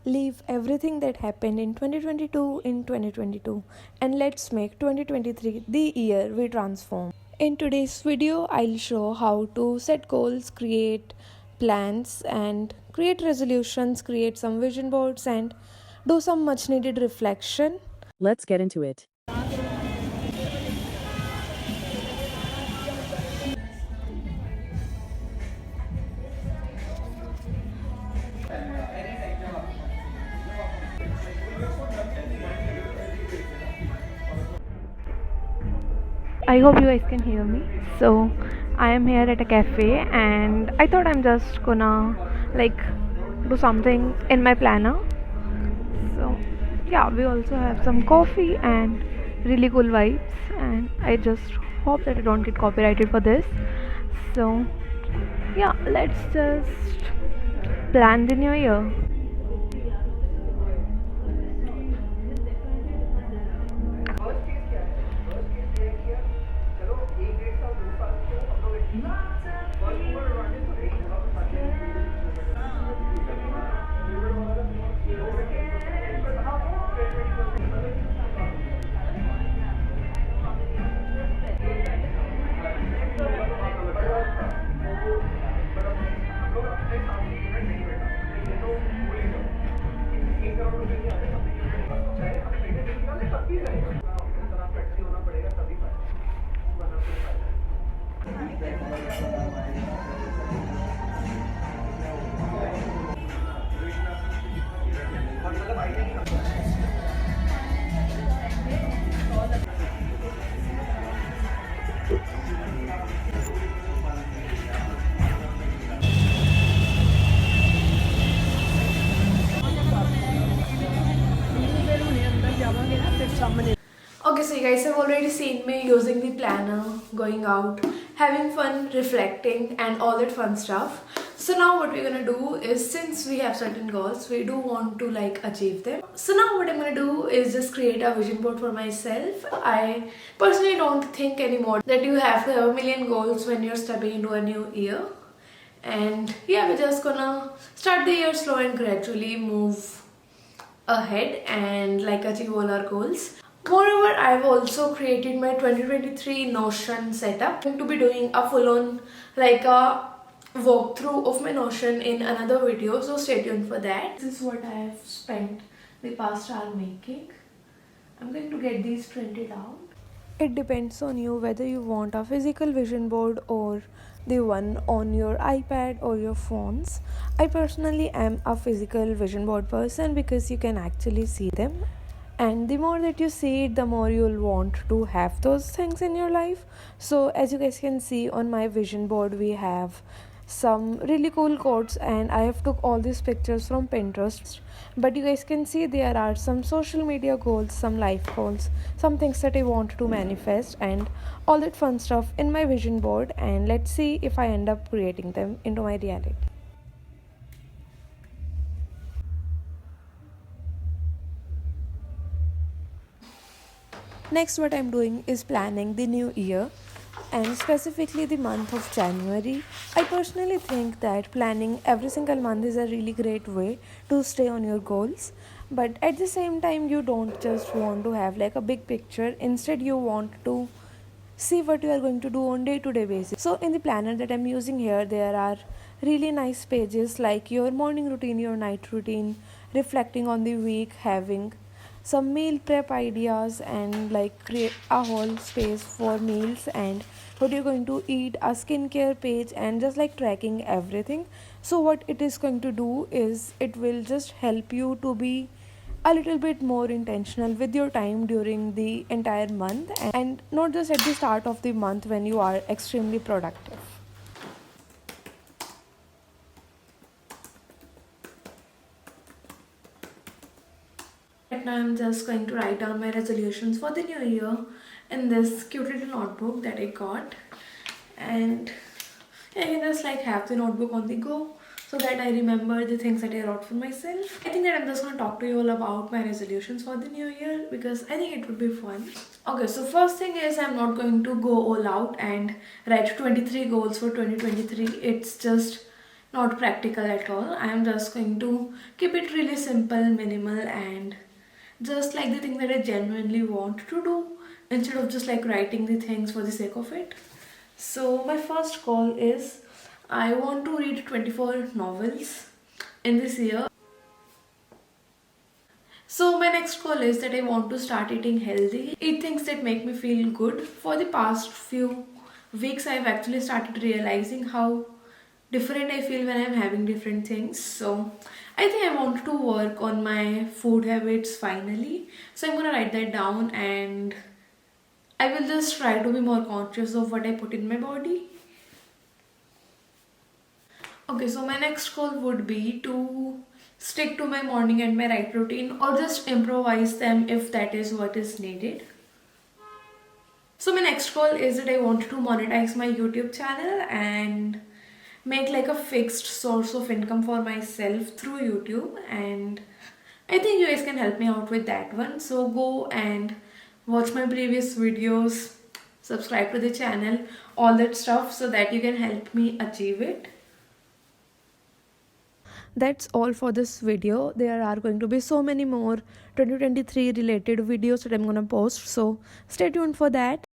Leave everything that happened in 2022 in 2022 and let's make 2023 the year we transform. In today's video, I'll show how to set goals, create plans, and create resolutions, create some vision boards, and do some much needed reflection. Let's get into it. I hope you guys can hear me. So, I am here at a cafe and I thought I'm just gonna like do something in my planner. So, yeah, we also have some coffee and really cool vibes, and I just hope that I don't get copyrighted for this. So, yeah, let's just plan the new year. Okay, so you guys have already seen me using the planner, going out, having fun, reflecting, and all that fun stuff. So now what we're gonna do is, since we have certain goals, we do want to like achieve them. So now what I'm gonna do is just create a vision board for myself. I personally don't think anymore that you have to have a million goals when you're stepping into a new year. And yeah, we're just gonna start the year slow and gradually move ahead and like achieve all our goals. Moreover, I've also created my 2023 Notion setup. I'm going to be doing a full-on like a walkthrough of my Notion in another video, so stay tuned for that. This is what I have spent the past hour making. I'm going to get these printed out. It depends on you whether you want a physical vision board or the one on your iPad or your phones. I personally am a physical vision board person because you can actually see them, and the more that you see it, the more you'll want to have those things in your life. So as you guys can see on my vision board, we have some really cool quotes, and I have took all these pictures from Pinterest. But you guys can see there are some social media goals, some life goals, some things that I want to manifest, and all that fun stuff in my vision board. And let's see if I end up creating them into my reality. Next, what I'm doing is planning the new year, and specifically the month of January. I personally think that planning every single month is a really great way to stay on your goals. But at the same time, you don't just want to have like a big picture. Instead, you want to see what you are going to do on day-to-day basis. So in the planner that I'm using here, there are really nice pages like your morning routine, your night routine, reflecting on the week, having some meal prep ideas, and like create a whole space for meals and what you're going to eat, a skincare page, and just like tracking everything. So what it is going to do is it will just help you to be a little bit more intentional with your time during the entire month, and not just at the start of the month when you are extremely productive. Right now, I'm just going to write down my resolutions for the new year in this cute little notebook that I got. And I can just like have the notebook on the go so that I remember the things that I wrote for myself. I think that I'm just going to talk to you all about my resolutions for the new year because I think it would be fun. Okay, so first thing is I'm not going to go all out and write 23 goals for 2023. It's just not practical at all. I am just going to keep it really simple, minimal, and just like the thing that I genuinely want to do instead of just like writing the things for the sake of it. So, my first goal is I want to read 24 novels in this year. So my next goal is that I want to start eating healthy. Eat things that make me feel good. For the past few weeks I've actually started realizing how different I feel when I'm having different things. So I think I want to work on my food habits finally. So I'm gonna write that down and I will just try to be more conscious of what I put in my body. Okay, so my next goal would be to stick to my morning and my night routine or just improvise them if that is what is needed. So my next goal is that I want to monetize my YouTube channel and make like a fixed source of income for myself through YouTube, and I think you guys can help me out with that one. So go and watch my previous videos, subscribe to the channel, all that stuff so that you can help me achieve it. That's all for this video. There are going to be so many more 2023 related videos that I'm gonna post, so stay tuned for that.